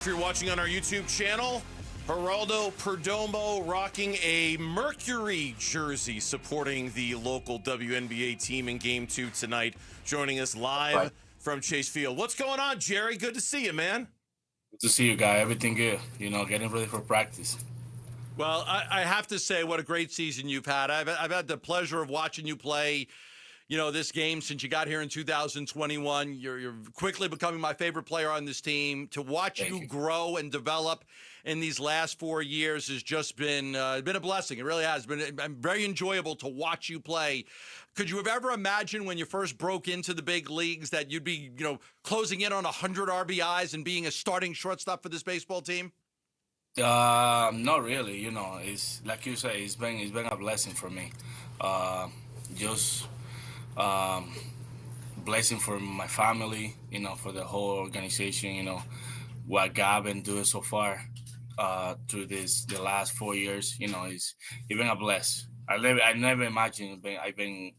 If you're watching on our YouTube channel, Geraldo Perdomo rocking a Mercury jersey supporting the local WNBA team in Game 2 tonight, joining us live from Chase Field. What's going on, Jerry? Good to see you, man. Good to see you, guy. Everything good. Getting ready for practice. Well, I have to say what a great season you've had. I've had the pleasure of watching you play, this game since you got here in 2021. You're quickly becoming my favorite player on this team. To watch you grow and develop in these last 4 years has just been a blessing. It really has been very enjoyable to watch you play. Could you have ever imagined when you first broke into the big leagues that you'd be, closing in on 100 RBIs and being a starting shortstop for this baseball team? Not really. It's like you say. It's been a blessing for me. Just blessing for my family. For the whole organization. What God been doing so far through the last 4 years. It's been a bless. I never imagined I've been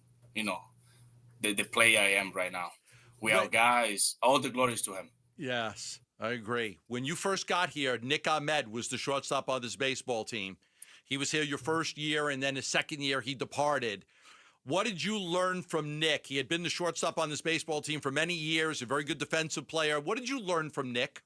the player I am right now. Without guys, all the glories to him. Yes, I agree. When you first got here, Nick Ahmed was the shortstop on this baseball team. He was here your first year, and then his second year he departed. What did you learn from Nick? He had been the shortstop on this baseball team for many years, a very good defensive player. What did you learn from Nick?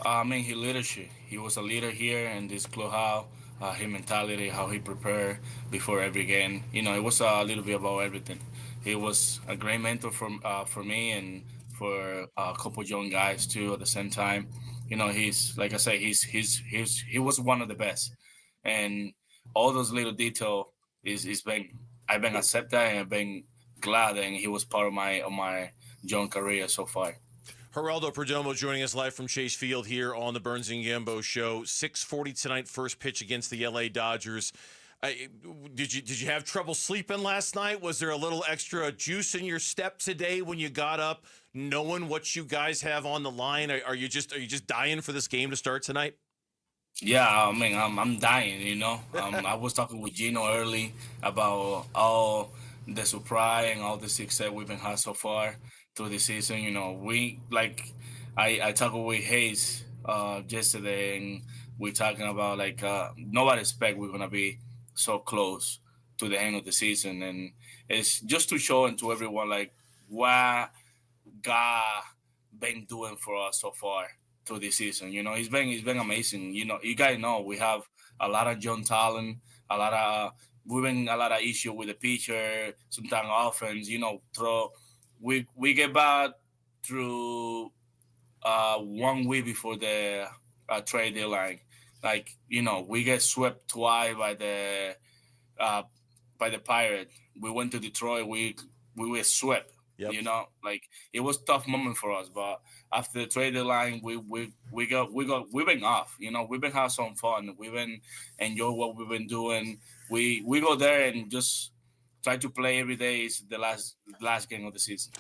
His leadership. He was a leader here in this clubhouse. His mentality, how he prepared before every game. It was a little bit about everything. He was a great mentor for me and for a couple young guys too. At the same time, he's like I say, he was one of the best, and all those little detail is been I've been accepted and I've been glad, and he was part of my young career so far. Geraldo Perdomo joining us live from Chase Field here on the Burns Gambo show. 6:40 tonight, first pitch against the LA Dodgers. Did you have trouble sleeping last night? Was there a little extra juice in your step today when you got up, knowing what you guys have on the line? Are you just dying for this game to start tonight? Yeah, I'm dying. I was talking with Gino early about all the surprise and all the success we've been had so far through the season. I talked with Hayes yesterday, and we're talking about nobody expect we're gonna be so close to the end of the season, and it's just to show and to everyone what God been doing for us so far through this season. He's been amazing. You guys know we have a lot of young talent, we've been a lot of issue with the pitcher, sometimes offense. We get back through 1 week before the trade deadline. We get swept twice by the Pirate. We went to Detroit. We were swept. Yep. It was a tough moment for us, but after the trade deadline, we've been off. We've been having some fun. We've been enjoy what we've been doing. We go there and just try to play every day. Is the last game of the season.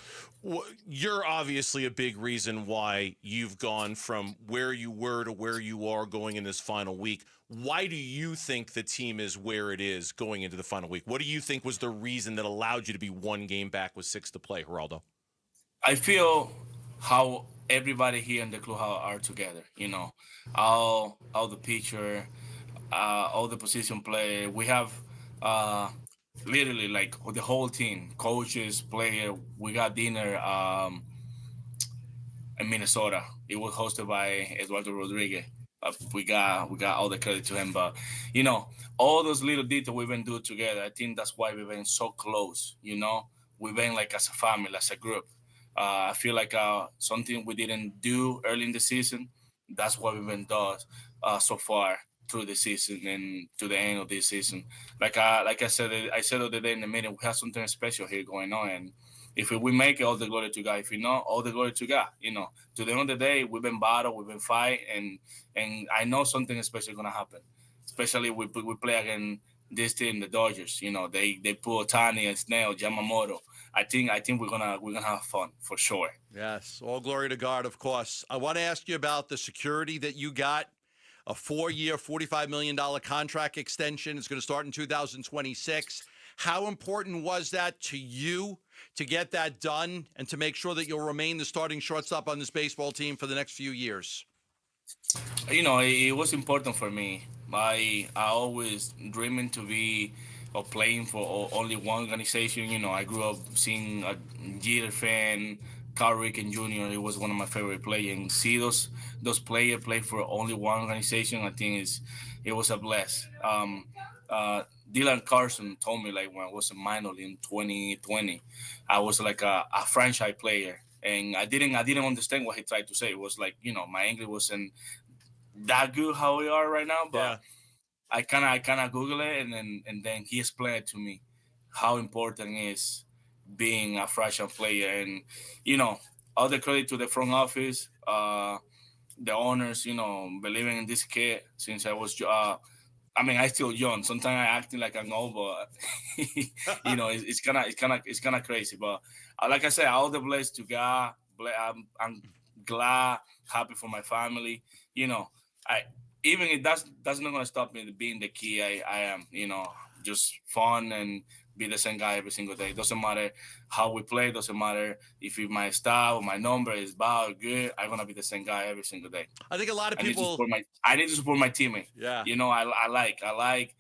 Well, you're obviously a big reason why you've gone from where you were to where you are going in this final week. Why do you think the team is where it is going into the final week? What do you think was the reason that allowed you to be 1 game back with 6 to play, Geraldo? I feel how everybody here in the clubhouse are together. All the pitcher, all the position player. We have literally the whole team, coaches, player. We got dinner in Minnesota. It was hosted by Eduardo Rodriguez. We got all the credit to him, but all those little details we've been doing together. I think that's why we've been so close. We've been as a family, as a group. I feel like something we didn't do early in the season. That's what we've been doing so far through the season and to the end of this season. I said the other day in the meeting, we have something special here going on, and if we make it, all the glory to God. If not, all the glory to God. To the end of the day, we've been battled, we've been fighting, and I know something special is gonna happen. Especially we play against this team, the Dodgers. They pull Tani and Schnell, Yamamoto. I think we're gonna have fun for sure. Yes, all glory to God, of course. I want to ask you about the security that you got. A 4-year, $45 million contract extension. It's going to start in 2026. How important was that to you to get that done and to make sure that you'll remain the starting shortstop on this baseball team for the next few years? It was important for me. I always dreaming to be or playing for only one organization. I grew up seeing a Jeter fan, Carl Ripken Jr. He was one of my favorite players. And see those players play for only one organization, I think it was a bless. Dylan Carson told me like when I was a minor in 2020, I was like a franchise player, and I didn't understand what he tried to say. It was like my English wasn't that good how we are right now, but Yeah. I kind of Google it, and then he explained it to me how important it is being a franchise player, and you know all the credit to the front office, the owners, believing in this kid since I was. I mean, I still young. Sometimes I acting like I'm old, but it's kind of crazy. But like I said, all the blessed to God. I'm glad, happy for my family. You know, I even if that's not gonna stop me being the key I am. Just fun and be the same guy every single day. Doesn't matter how we play. Doesn't matter if my style or my number is bad or good. I'm gonna be the same guy every single day. I think a lot of I need to people. support my teammate. Yeah. I like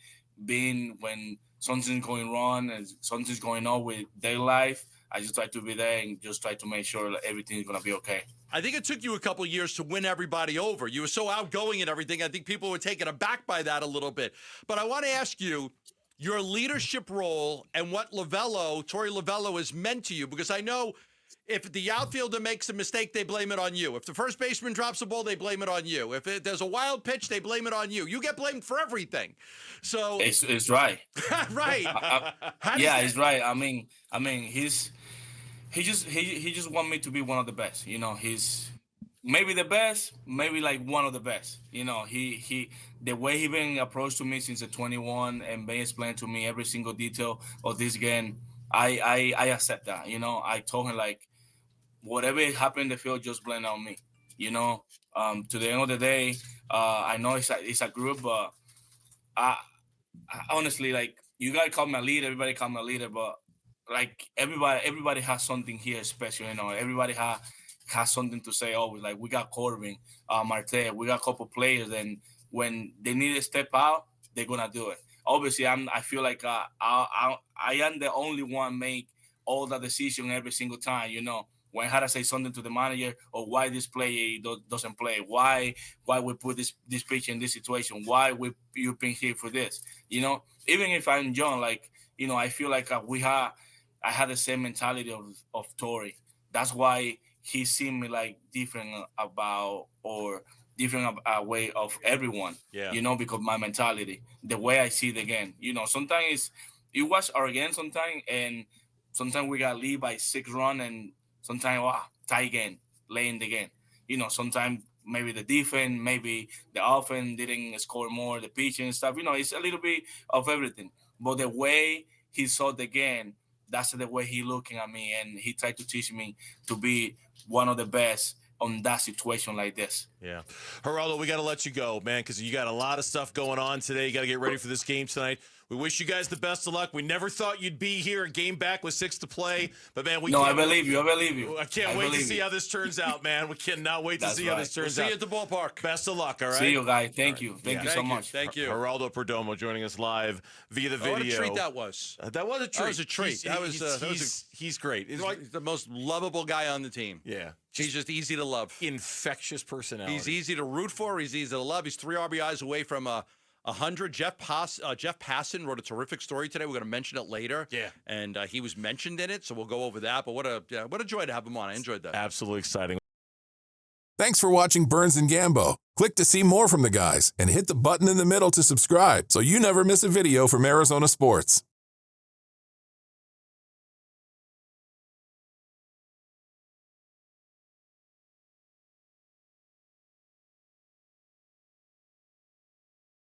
being when something's going wrong and something's going on with their life. I just try to be there and just try to make sure that everything is gonna be okay. I think it took you a couple years to win everybody over. You were so outgoing and everything. I think people were taken aback by that a little bit. But I want to ask you your leadership role and what Torey Lovullo has meant to you, because I know if the outfielder makes a mistake, they blame it on you. If the first baseman drops a ball, they blame it on you. If there's a wild pitch, they blame it on you. You get blamed for everything. So It's right. right. Yeah, he's right. I mean, he just want me to be one of the best. He's maybe the best, maybe like one of the best. He the way he been approached to me since the 21 and been explained to me every single detail of this game. I accept that. I told him like whatever happened in the field, just blame it on me. To the end of the day, I know it's a group, but I honestly, like, you gotta call me a leader. Everybody call me a leader, but like everybody has something here special. Everybody has something to say always. Like we got Corbin, Marte, we got a couple players, and when they need to step out, they're gonna do it. Obviously, I feel like I am the only one make all the decision every single time. When I had to say something to the manager or why this player doesn't play, why we put this pitch in this situation, why you been here for this. Even if I'm young, like I feel like I had the same mentality of Torey. That's why he seen me like different about or different way of everyone. Yeah. Because my mentality, the way I see the game. Sometimes you watch our game sometimes, and sometimes we got lead by 6 runs, and sometimes tie game, late in the game. Sometimes maybe the defense, maybe the offense didn't score more, the pitching and stuff. It's a little bit of everything. But the way he saw the game, that's the way he looking at me, and he tried to teach me to be one of the best on that situation like this. Yeah. Geraldo, we got to let you go, man, because you got a lot of stuff going on today. You got to get ready for this game tonight. We wish you guys the best of luck. We never thought you'd be here, a game back with 6 to play. But, man, I believe you. I can't wait to see how this turns out, man. We cannot wait to see how this turns out. See you at the ballpark. Best of luck, all right? See you, guys. Thank you. Thank you so much. Thank you. Geraldo Perdomo joining us live via the video. What a treat that was. That was a treat. That was a treat. He's great. He's like the most lovable guy on the team. Yeah. He's just easy to love. Infectious personality. He's easy to root for. He's easy to love. He's 3 RBIs away from 100. Jeff Passan wrote a terrific story today. We're going to mention it later. Yeah. And he was mentioned in it, so we'll go over that. But what a joy to have him on. I enjoyed that. Absolutely exciting. Thanks for watching Burns and Gambo. Click to see more from the guys and hit the button in the middle to subscribe so you never miss a video from Arizona sports.